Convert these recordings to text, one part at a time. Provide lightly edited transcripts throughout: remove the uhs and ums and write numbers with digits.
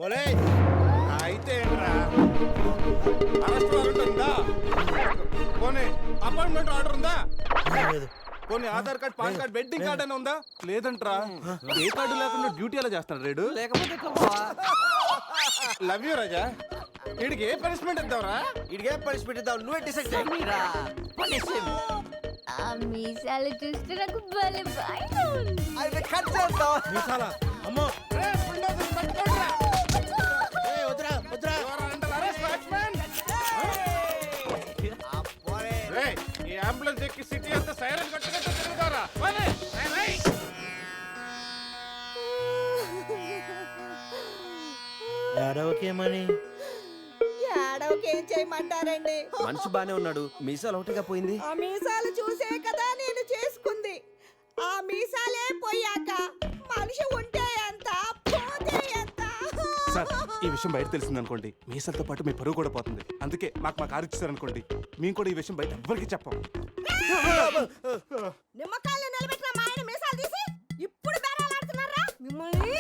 అయితే arrest warrant ఉందా? పోనీ అపాయింట్మెంట్ ఆర్డర్ ఉందా? పోనీ Aadhaar card, pan card, wedding card అని ఉందా? లేదంట్రా. ఏ కార్డు లేకుండా డ్యూటీ ఎలా చేస్తాడు రేడు? లవ్ యూ రాజా. వీడికి ఏ పనిష్మెంట్ ఇద్దాంరా? వీడికి ఏం పనిష్మెంట్ ఇద్దాం నువ్వే డిసైడ్ చేయరా. ఆ మీసాలు చూస్తే నాకు భలే భయం ఉంది. అయితే కట్ చేద్దాం. మీసాలా? అమ్మో రేయ్, bulldozer పట్టుకోండిరా. వద్దురా వద్దురా. You are under arrest, watchman. రేయ్, ఈ అంబులెన్స్ ఎక్కి సిటీ అంతా సైరన్ కొట్టుకుంటూ తిరుగుతారా? పోనీ, రేయ్, రేయ్. ఏడవకేమని ఏడవకేం చేయమంటారండి? మనిషి బానే ఉన్నాడు, మీసాలు ఒకటిగా పోయింది. ఆ మీసాలు చూసే కదా నేను చేసుకుంది. ఆ మీసాలే పోయాక మనిషి ఉంటే ఎంత, పోతే ఎంత? సార్, ఈ విషయం బయట తెలిసిందనుకోండి, మీసలతో పాటు మీ పరువు కూడా పోతుంది. అందుకే మాకు కారు ఇచ్చారనుకోండి, మేము కూడా ఈ విషయం బయట ఎవ్వరికి చెప్పాం. నిమ్మకాయలు నిలబెట్టిన మా ఆయన మీసాలు తీసి ఇప్పుడు బేరాలాడుతున్నారా మిమ్మల్ని?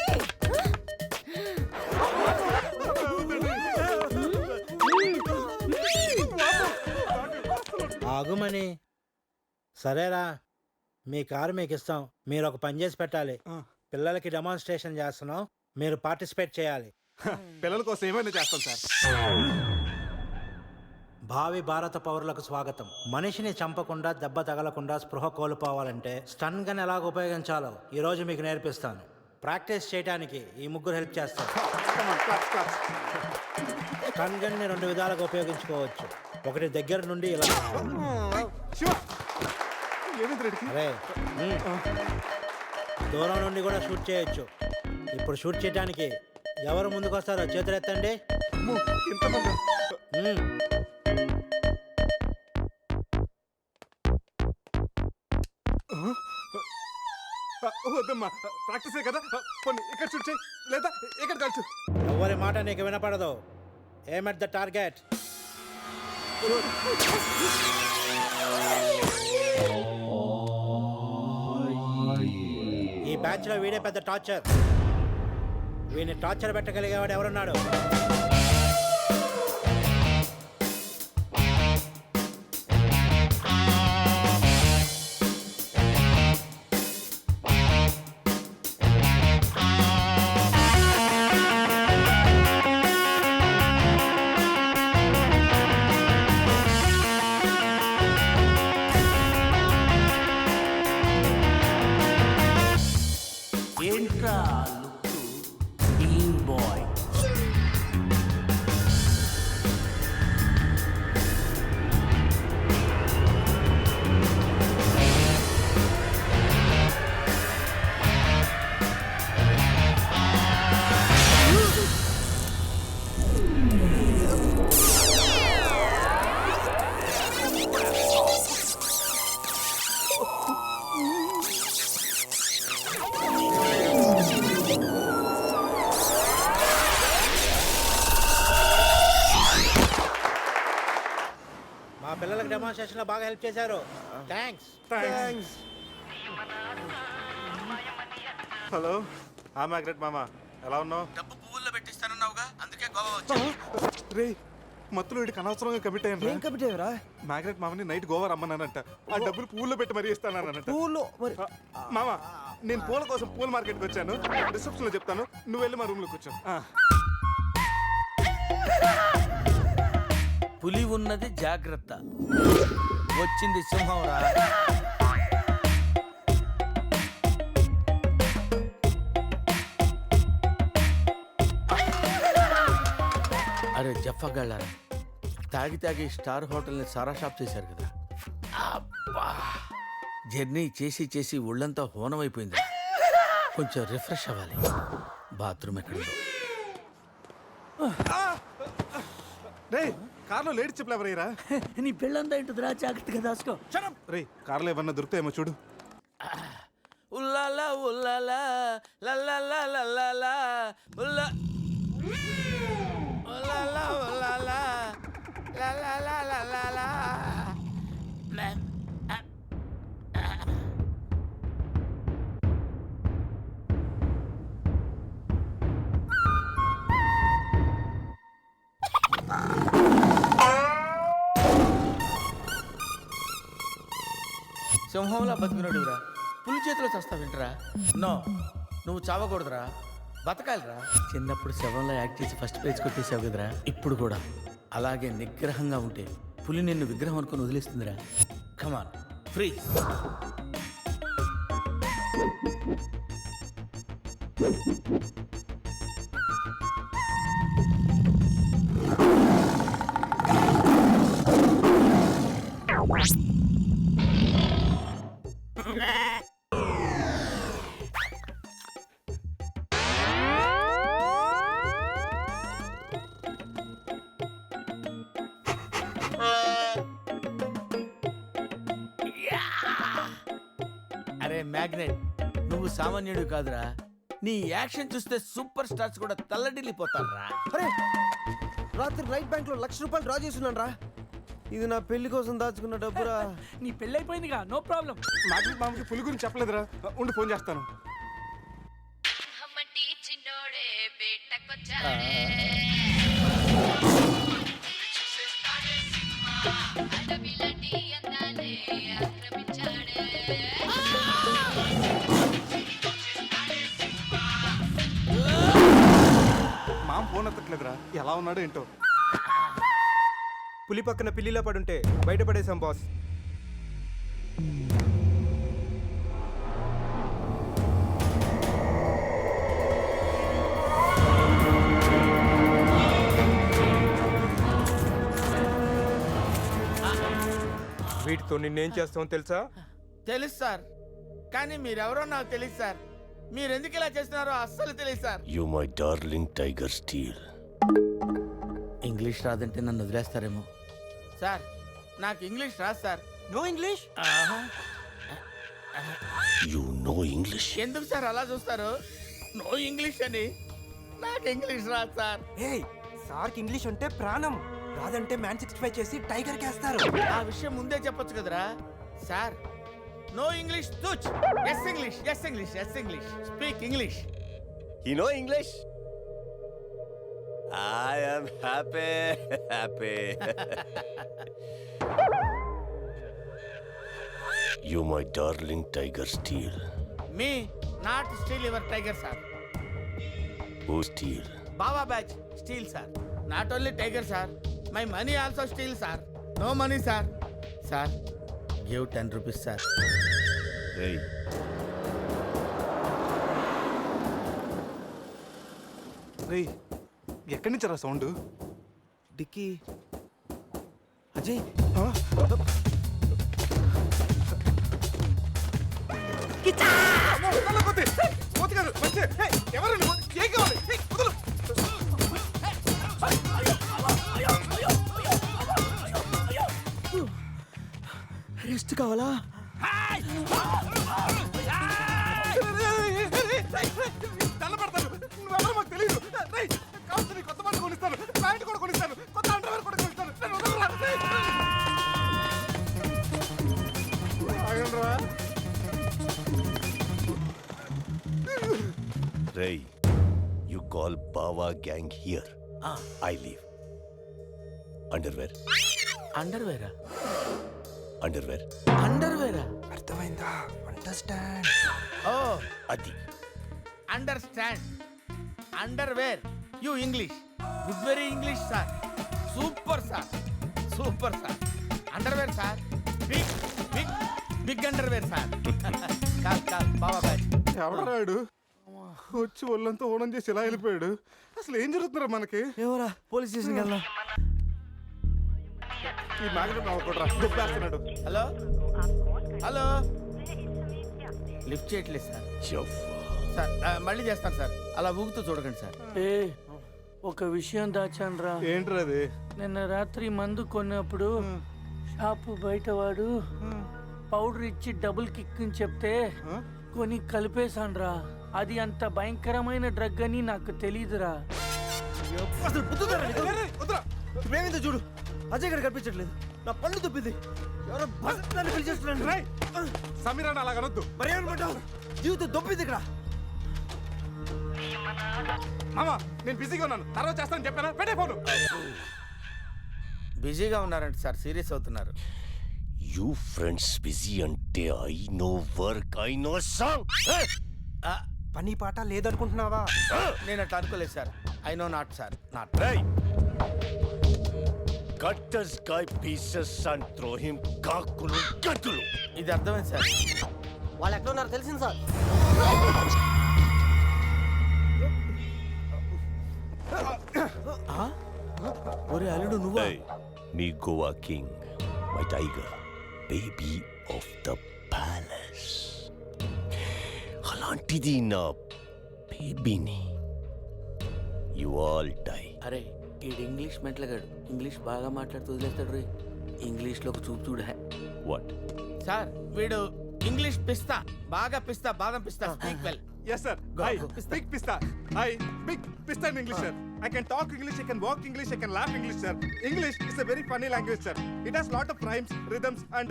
ఆగుమని. సరేరా, మీ కారు మీకు ఇస్తాం. మీరు ఒక పని చేసి పెట్టాలి. పిల్లలకి డెమాన్స్ట్రేషన్ చేస్తున్నాం, మీరు పార్టిసిపేట్ చేయాలి. పిల్లల కోసం ఏమైనా చేస్తాం సార్. భావి భారత పౌరులకు స్వాగతం. మనిషిని చంపకుండా, దెబ్బ తగలకుండా స్పృహ కోల్పోవాలంటే స్టన్ గన్ ఎలాగ ఉపయోగించాలో ఈరోజు మీకు నేర్పిస్తాను. ప్రాక్టీస్ చేయడానికి ఈ ముగ్గురు హెల్ప్ చేస్తారు. స్టన్ గన్ని 2 విధాలుగా ఉపయోగించుకోవచ్చు. ఒకటి దగ్గర నుండి ఇలా. అరే, దూరం నుండి కూడా షూట్ చేయొచ్చు. ఇప్పుడు షూట్ చేయడానికి ఎవరు ముందుకు వస్తారో చేతులు ఎత్తండి. వద్దమ్మా, ప్రాక్టీసే కదా. పోనీ ఇక్కడ షూట్ చేయి, లేదా ఇక్కడ కాల్చు. ఎవరి మాట నీకు వినపడదు. ఏమ్ ఎట్ ద టార్గెట్. ఈ బ్యాచ్ లో వీడే పెద్ద టార్చర్. వీడిని టార్చర్ పెట్టగలిగేవాడు ఎవరున్నాడు? మా పిల్లలకు డెమాన్స్ట్రేషన్ లో బాగా హెల్ప్ చేశారు. థ్యాంక్స్. హలో, మ్యాగ్రెట్ మామ, ఎలా ఉన్నావు? డబ్బు పువ్వుల్లో పెట్టిస్తానన్నావుగా, అందుకే గోవా వచ్చా. రే, మత్తులో వీడికి అనవసరంగా కమిట్ అయ్యాను. ఏం కమిటేవరా? మ్యాగ్రెట్ మామని నైట్ గోవా రమ్మన్నానంట. ఆ డబ్బులు పూల్లో పెట్టి మరీ ఇస్తానంట. పువ్వుల్లో మరి మామ, నేను పూల కోసం పూల మార్కెట్కి వచ్చాను. రిసెప్షన్ లో చెప్తాను, నువ్వు వెళ్ళి మా రూమ్ లో కూర్చో. పులి ఉన్నది జాగ్రత్త, వచ్చింది సింహం రా. అరే జఫ్ఫగాళ్ళారా, తాగి తాగి స్టార్ హోటల్ని సారా షాప్ చేశారు కదా. అబ్బా, జర్నీ చేసి చేసి ఒళ్ళంతా హోనమైపోయింది. కొంచెం రిఫ్రెష్ అవ్వాలి. బాత్రూమ్ ఎక్కడుందో. రే, కార్లో లేడీ చెప్పులు ఎవరయ్యరా? నీ పెళ్ళంతా ఇంటుందిరా, జాగ్రత్తగా దాసుకో. రే, కార్లో ఏమన్నా దొరుకుతాయేమో చూడు. ఉల్లాలా ఉల్లాలా లల్లాలా లల్లాలా ఉల్లా ఉల్లాలా ఉల్లాలా లల్లాలా లల్లాలా. సింహంలా బతికినోడురా పులి చేతిలో చస్తావేంట్రా? నో, నువ్వు చావకూడదురా, బతకాలిరా. చిన్నప్పుడు శవంలో యాక్ట్ చేసి ఫస్ట్ ప్రైజ్ కొట్టేసావు కదరా, ఇప్పుడు కూడా అలాగే నిగ్రహంగా ఉంటే పులి నిన్ను విగ్రహం అనుకుని వదిలేస్తుందిరా. కమాన్, ఫ్రీ. అరే మ్యాగ్నెట్, నువ్వు సామాన్యుడు కాదురా. నీ యాక్షన్ చూస్తే సూపర్ స్టార్స్ కూడా తల్లడిల్లిపోతారా. అరే, రాత్రి రైట్ బ్యాంక్ లో ₹1,00,000 డ్రా చేస్తున్నాను రా. ఇది నా పెళ్లి కోసం దాచుకున్న డబ్బురా. నీ పెళ్ళైపోయిందిగా, నో ప్రాబ్లం. మామకి పులి గురించి చెప్పలేదురా. ఉండి ఫోన్ చేస్తాను. హమ్మటి చిన్నోడే బేటకొచ్చాడే అడవిలాంటి అందాలే ఆక్రమించాడే మామ ఫోన్ ఎత్తట్లేదురా. ఎలా ఉన్నాడు ఏంటో. పులి పక్కన పిల్లిలా పడుంటే బయటపడేశాం బాస్. వీటితో నిన్నేం చేస్తామో తెలుసా? తెలుసు సార్, కానీ మీరెవరో నాకు తెలియదు సార్. మీరు ఎందుకు ఇలా చేస్తున్నారో అస్సలు తెలియదు sir. You my darling tiger steel. English రాదంటే నన్ను వదిలేస్తారేమో సార్. నాకు ఇంగ్లీష్ రాదు sir. No English? You know English. ఎందుకు సార్ అలా చూస్తారు? నో ఇంగ్లీష్ అని. నాకు ఇంగ్లీష్ రాదు సార్. ఏయ్, సార్కి ఇంగ్లీష్ అంటే ప్రాణం. రాదంటే మ్యాన్ 65 చేసి టైగర్ కేస్తారు. ఆ విషయం ముందే చెప్పొచ్చు కదరా సార్. నో ఇంగ్లీష్ తుచ్. Yes English, yes English, yes English. Speak English. You know English? I am happy, happy. You my darling tiger steel. Me not steal your tiger sir. Who steal? Baba batch steal sir. Not only tiger sir, my money also steal sir. No money sir. Sir, give 10 rupees sir. Hey. రేయ్, ఎక్కడి నుంచి రా sound? Dicky, Ajay, rest కావాలా? నువ్వెవరో మాకు తెలియదు. కావచ్చు, నీ కొత్త బట్టలు కొనిస్తాను, ప్యాంట్ కూడా కొనిస్తాను, కొత్త అండర్వేర్ కూడా కొనిస్తాను. నన్ను వదలరా. ఆగండ్రా. Ray, you call Bawa gang here. I leave. Underwear. అండర్వేరా? Underwear. అండర్వేరా? అర్థమైందా? Understand. Oh, Adi. Understand. Underwear. You English. Good very English sir. Super sir, super sir. Underwear sir. Big big big underwear sir. Call call Baba batch. ఎవడరాడు వచ్చి ఒళ్ళంతా ఓనం చేసి ఇలా వెళ్ళిపోయాడు? అసలు ఏం జరుగుతుందిరా మనకి? ఏమోరా, పోలీస్ స్టేషన్కి వెళ్దాం. ఈ మ్యాగ్నెట్ నవ్వకూడరా, దుబ్బేస్తున్నాడు. హలో హలో, లిఫ్ట్ చేయట్లేదు సార్. Jaffa. సార్ మళ్ళీ చేస్తాను సార్. అలా ఊగుతూ చూడకండి సార్. ఒక విషయం దాచాన్రా. ఏంట్రా అది? నిన్న రాత్రి మందు కొన్నప్పుడు షాపు బయటవాడు పౌడర్ ఇచ్చి డబుల్ కిక్ అని చెప్తే కొని కలిపేశాన్రా. అది అంత భయంకరమైన డ్రగ్ అని నాకు తెలీదురా. అసలు బుద్ధుందా నీకు? వద్దురా. ఇప్పుడేమైందో చూడు. అజయ్ గారు కనిపించట్లేదు. నా పళ్ళు తప్పింది. ఎవరో బస్ నన్ను పిలిచేస్తున్నాను. రేయ్, సమీరాన్ని అలా కనొద్దు. మరి ఏమనుకుంటావు? జీవితం దొప్పింది ఇక్కడ. మామా, నేను బిజీగా ఉన్నాను, తర్వాత చేస్తానని చెప్పాను. పెట్టే ఫోను. బిజీగా ఉన్నారంట సార్, సీరియస్ అవుతున్నారు. యూ ఫ్రెండ్స్ బిజీ అంటే I know work, I know song. పని పాట లేదనుకుంటున్నావా? నేను అట్లా అనుకోలేదు sir. I know not sir, not. Cut this guy pieces and throw him కాకులు గతులు. ఇది అర్థమైంది సార్. వాళ్ళు ఎక్కడ ఉన్నారో తెలిసింది సార్. ఒరే అల్లుడు నువ్వా? Hey, me Goa king, my tiger, baby of the palace. అలాంటిది నా బేబీని. You all die. అరే ఈడు ఇంగ్లీష్ మెంట్లగాడు, ఇంగ్లీష్ బాగా మాట్లాడుతూ వదిలేస్తాడు రే. ఇంగ్లీష్లో ఒక చూపు చూడ. వాట్? సార్ వీడు ఇంగ్లీష్ పిస్తా, బాగా పిస్తా, బాదం పిస్తా. Speak well. Yes, sir. I speak Pista. I speak Pista in English, sir. I can talk English, I can walk English, I can laugh English, sir. English is a very funny language, sir. It has lot of rhymes, rhythms, and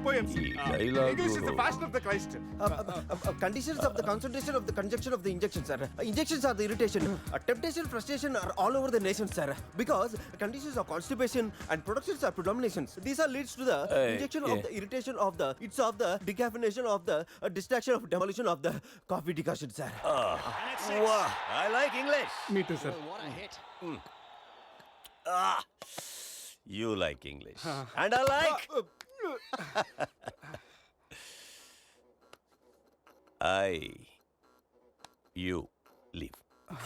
poems. dialogue English is the fashion of the Christ. Conditions of the concentration of the conjunction of the injection, sir. Injections are the irritation. Temptation, frustration are all over the nation, sir. Because conditions of constipation and productions are predominations. These are leads to the injection of the irritation of the, it's of the decaffeination of the distraction of demolition of the coffee decoction, sir. Wow, I like English. Me too, sir. You like English. And I like. You leave.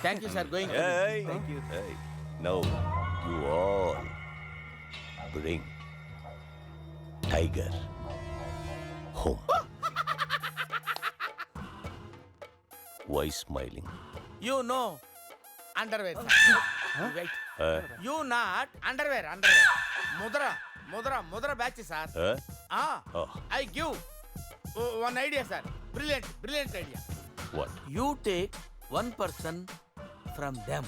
Thank you sir. Going. Hey, thank you. Hey, now you all bring Tiger home. Why smiling? You no underwear. Right. You not underwear. ముద్ర batch sir. Oh. I give one idea sir. Brilliant idea. What? You take 1 person from them.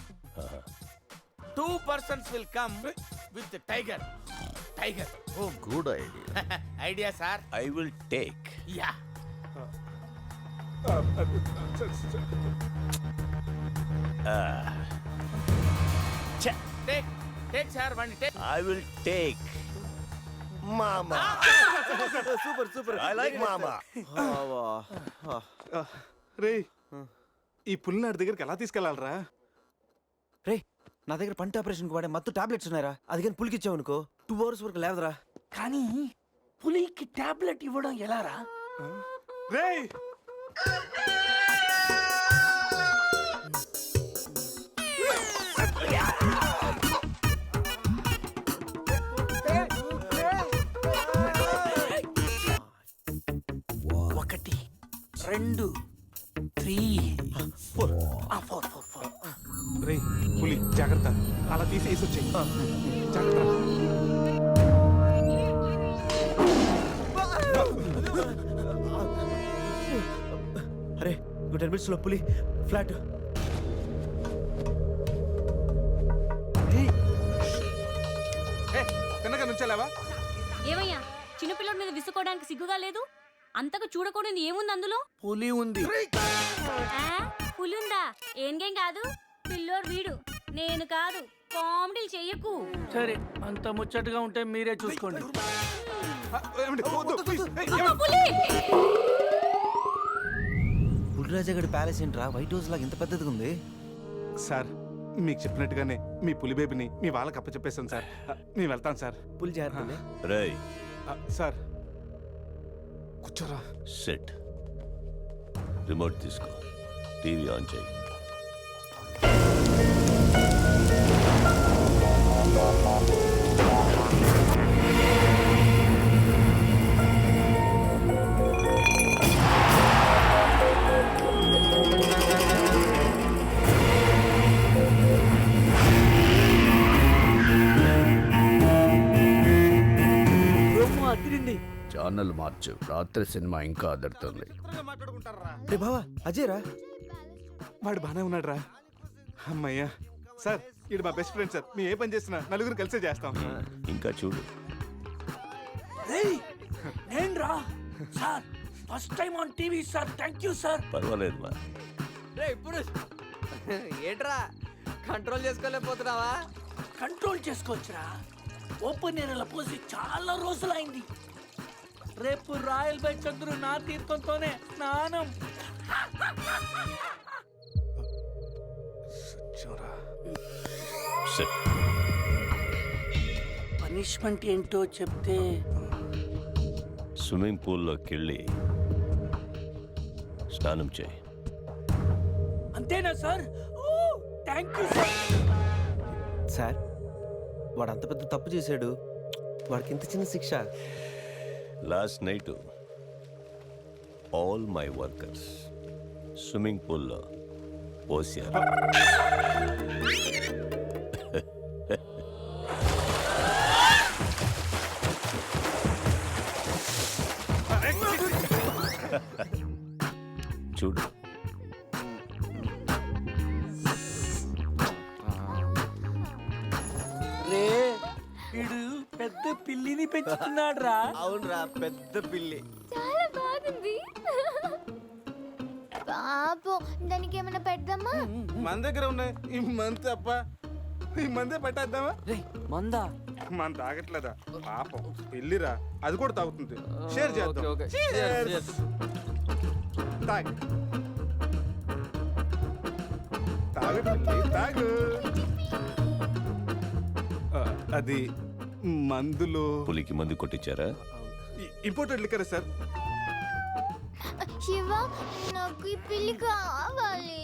2 persons will come with the tiger home. Good idea. Idea sir. I will take. Yeah. Take sir one take. I will take Mama. Super. I like Mama. రే ఈ పుల్లినాడి దగ్గరికి ఎలా తీసుకెళ్ళాలరా? రే నా దగ్గర పంట ఆపరేషన్కి వాడే మత్తు tablets ఉన్నారా? అది కానీ పులికి ఇచ్చావనుకో 2 hours వరకు లేవదరా. కానీ పులికి టాబ్లెట్ ఇవ్వడం ఎలారా? రే ఒకటి 2 3 4. రే పులి జాగ్రత్త, అలా తీసేసి వచ్చాయి. జాగ్రత్త. అరే 10 minutes లో పులి ఫ్లాట్. తిన్నగా నుంచెలావా? ఏమయ్యా చిన్నపిల్లడి మీద విసుకోవడానికి సిగ్గుగా లేదు? అంతకు చూడకూడదు ఏముంది అందులో? పులి ఉంది. ఆ, పులి ఉందా? ఏం కాదు, పిల్లోడు వీడు, నేను కాదు. కామెడీ చెయ్యకు. సరే అంత ముచ్చటగా ఉంటే మీరే చూసుకోండి. ఏమండి? వద్దు, please. అమ్మ, పులి! పులిరాజగడి ప్యాలెస్ ఏంట్రా వైట్ హౌస్ లాగా ఇంత పెద్దదిగా ఉంది? సార్ మీకు చెప్పినట్టుగానే మీ పులి బేబీని మీ వాళ్ళకి అప్పచెప్పేస్తాను సార్. మేము వెళ్తాం సార్. పులి జాగ్రత్త. Ray, సార్ కూర్చోరా. sit. రిమోట్ తీసుకో, టీవీ ఆన్ చేయి. ఛానల్ మార్చు, రాత్రి సినిమా ఇంకా అదరుతుంది. రే బావా అజయ్ రా. వాడు బానే ఉన్నాడు రా. అమ్మయ్యా సార్, ఇది మా బెస్ట్ ఫ్రెండ్ సార్. మేము ఏ పని చేసినా నలుగురు కలిసే చేస్తాం. ఇంకా చూడు. నేను రా sir, first time on TV sir. Thank you sir. పర్వాలేదు మా. ఏంట్రా కంట్రోల్ చేసుకోలేకపోతున్నావా? కంట్రోల్ చేసుకోవచ్చురా. ఓపెన్ ఏరియాలో పోసి చాలా రోజులైంది. రేపు రాయల్ బై చంద్రు నా తీర్థంతోనే స్నానం. Sit. పనిష్మెంట్ ఏంటో చెప్తే స్విమ్మింగ్ పూల్లోకి వెళ్ళి స్నానం చేయి. అంతేనా sir? Thank you sir. Sir వాడు అంత పెద్ద తప్పు చేశాడు, వాడికి ఇంత చిన్న శిక్ష. Last night all my workers swimming పూల్లో పోసారు. చూడు, రే వీడు పెద్ద పిల్లిని పెంచుతున్నాడు రా. అవునరా, పెద్ద పిల్లి. చాలా బాగుంది. పాపం దానికి ఏమైనా పెడదామా? మన దగ్గర ఉన్నాయి ఈ మంత్ అప్ప, ఈ మందే పట్టేద్దామా? మందా? మన తాగట్లేదా పాపం, పెళ్ళిరా, అది కూడా తాగుతుంది. షేర్ చేద్దాం. Cheers. తాగు తాగు పిల్లి, తాగు. అది మందులు పులికి మందు కొట్టించారా? Imported liquor sir. శివ, నాకు ఈ పిల్లి కావాలి.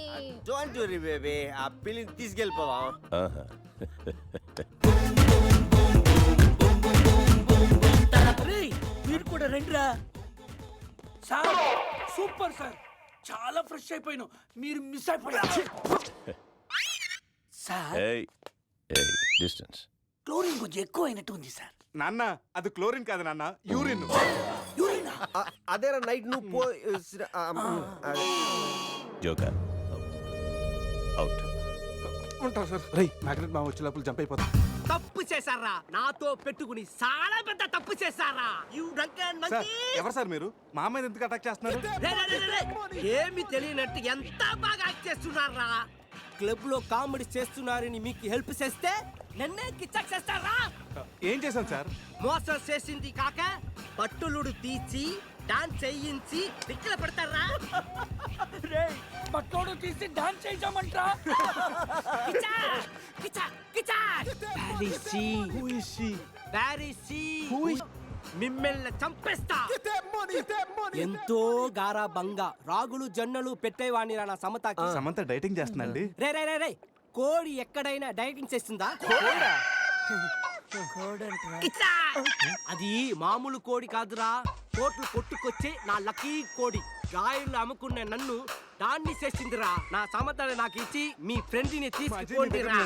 డోంట్ వరీ బేబీ, ఆ పిల్లిని తీసుకెళ్ళిపోదాం. ఆహా. రేయ్ మీరు కూడా రండిరా. సార్ సూపర్ సార్, చాలా ఫ్రెష్ అయిపోయినావు. మీరు మిస్ అయిపోయారు సార్. ఏయ్ ఏయ్, డిస్టెన్స్. క్లోరిన్ కొంచెం ఎక్కువ అయినట్టు ఉంది సార్. నాన్న అది క్లోరిన్ కాదు నాన్న, యూరిన్. యూరినా? అదేరా నైట్ నువ్వు పో. Joker out. ఉంటావు సార్. రై మ్యాగ్నెట్ మామ వచ్చే లోపల జంప్ అయిపోతా. తప్పు చేశారా? నాతో పెట్టుకుని చాలా పెద్ద తప్పు చేశారా? సార్ ఎవరు సార్ మీరు? మా మీద ఎందుకు అటాక్ చేస్తున్నారు? ఏమి తెలియనట్టు ఎంత బాగా యాక్ట్ చేస్తున్నారా? క్లబ్ లో కామెడీ చేస్తున్నారని మీకు హెల్ప్ చేస్తే నన్నే కిచ్చక్ చేస్తారా? ఏం చేశాను సార్? మోసం చేసింది కాక పట్టులుడు తీసి డాన్స్ చేయించి దిక్కుల పెడతారా? రేయ్ పట్టోడు తీసి డాన్స్ చేద్దామంటా. మిమ్మల్ని చంపేస్తా. ఎంతో గారాబంగా రాగులు జొన్నలు పెట్టేవాణి నా సమతకి. సమంత డైటింగ్ చేస్తుందండి. రే రే రే రే, కోడి ఎక్కడైనా డైటింగ్ చేస్తుందా? కిచ్చా! అది మామూలు కోడి కాదురా, కోట్లు కొట్టుకొచ్చే నా లక్కీ కోడి. గాయలు అమ్ముకున్న నన్ను దాన్ని చేసిందిరా. నా సమతని నాకు ఇచ్చి మీ ఫ్రెండ్ ని తీసుకోండిరా.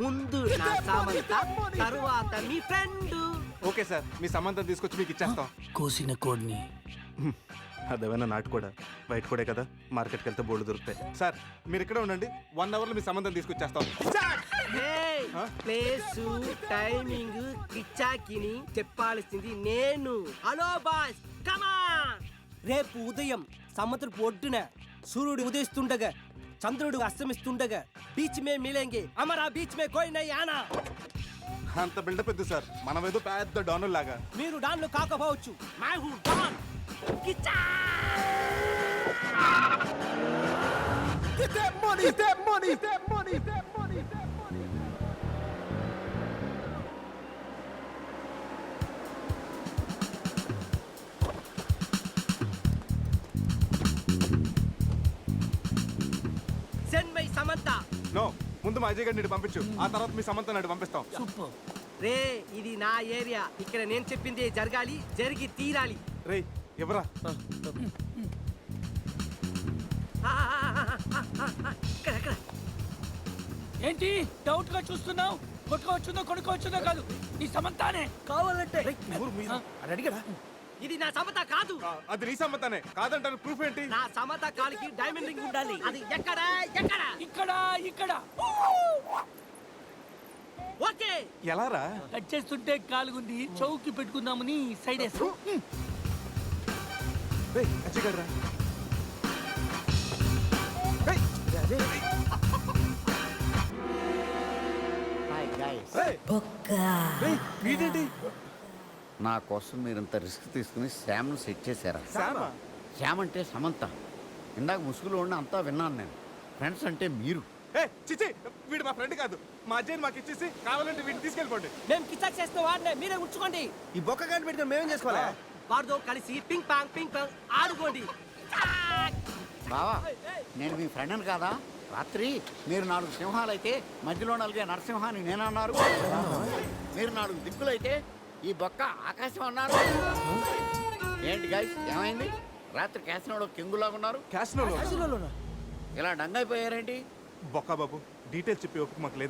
ముందు నా సామంత, తరువాత మీ ఫ్రెండ్. ఓకే సార్, మీ సంబంధం తీసుకొచ్చి మీకు ఇచ్చేస్తాం. కోసిన కోడిని అదేమైనా నాటు కూడా బయట కూడా కదా, మార్కెట్కి వెళ్తే బోర్డు దొరుకుతాయి. సార్ మీరు ఇక్కడే ఉండండి, 1 hour లో మీ సంబంధం తీసుకొచ్చేస్తాం. ప్లేసు టైమింగ్ కిచ్చాకిని చెప్పాల్సింది నేను. హలో బాస్, కమాన్. రేపు ఉదయం సముద్రపు ఒడ్డున సూర్యుడు ఉదయిస్తుండగా చంద్రుడు అస్తమిస్తుండగా బీచ్ మే మిలేంగే, అమరా బీచ్ మే కోయి నై ఆనా. అంత బిల్డప్ ఎద్దు సార్, మనం ఏదో పెద్ద డానుల్ లాగా. మీరు డాన్లు కాకపోవచ్చు, మై హూ డాన్. Kichcha! Get that money, that money, that money, that money, that money. Send my Samantha. నో, ముందు మా అజయ్ గారిని పంపించు, ఆ తర్వాత మీ సమంత నాడు పంపిస్తాం. సూపర్. రే ఇది నా ఏరియా, ఇక్కడ నేను చెప్పింది జరగాలి, జరిగి తీరాలి. రే ఎవరా? ఇక్కడ ఏంటి డౌట్ గా చూస్తున్నావు? కొట్టుకోవచ్చుందో కొనుక్కోవచ్చుందో కాదు, నీ సమంతానే కావాలంటే. అడిగాడా? ఇది నా సమత కాదు. అది నీ సమ్మతానే కాదంటాను, ప్రూఫ్ ఏంటి? నా సమత కాలికి డైమండ్ రింగ్ ఉండాలి. అది ఎక్కడ ఎక్కడ? ఇక్కడ ఇక్కడ. ఓకే. ఎలా రా? కట్ చేస్తుంటే కాలుగుంది, చౌకి పెట్టుకుందామని సైడ్ వేస్తా. రే అజయ్ గారు రా. Hi guys. రేయ్. ఒక్క వీడేంటి నా కోసం మీరు ఇంత రిస్క్ తీసుకుని శ్యామ్ను సెట్ చేశారా? శామా? శ్యామ్ అంటే సమంత. ఇందాక ముసుగులో ఉన్న అంతా విన్నాను నేను. ఫ్రెండ్స్ అంటే మీరు. ఏ చిచి, వీడు మా ఫ్రెండ్ కాదు. మా అజయ్ మాకు ఇచ్చేసి కావాలంటే వీడిని తీసుకెళ్ళిపోండి. మేము కిచ్చా చేస్తే వాడినే మీరే ఉంచుకోండి. ఈ బొక్క గాని పెట్టుకుని మేమేం చేసుకోవాలా? వారితో కలిసి పింగ్ పాంగ్ ఆడుకోండి. బావా, నేను మీ ఫ్రెండ్ని కాదా? రాత్రి మీరు 4 సింహాలైతే మధ్యలో నలిగే నరసింహాన్ని నేనన్నారు. మీరు 4 దిక్కులైతే ఈ బొక్క ఆకాశం అన్నారు. ఏంటి గైస్, ఏమైంది? రాత్రి క్యాసినోలో కింగులాగా ఉన్నారు. క్యాసినోలో ఇలా డంగైపోయారేంటి? బొక్క బాబు, డీటెయిల్స్ చెప్పి ఓపిక మాకు లేదు.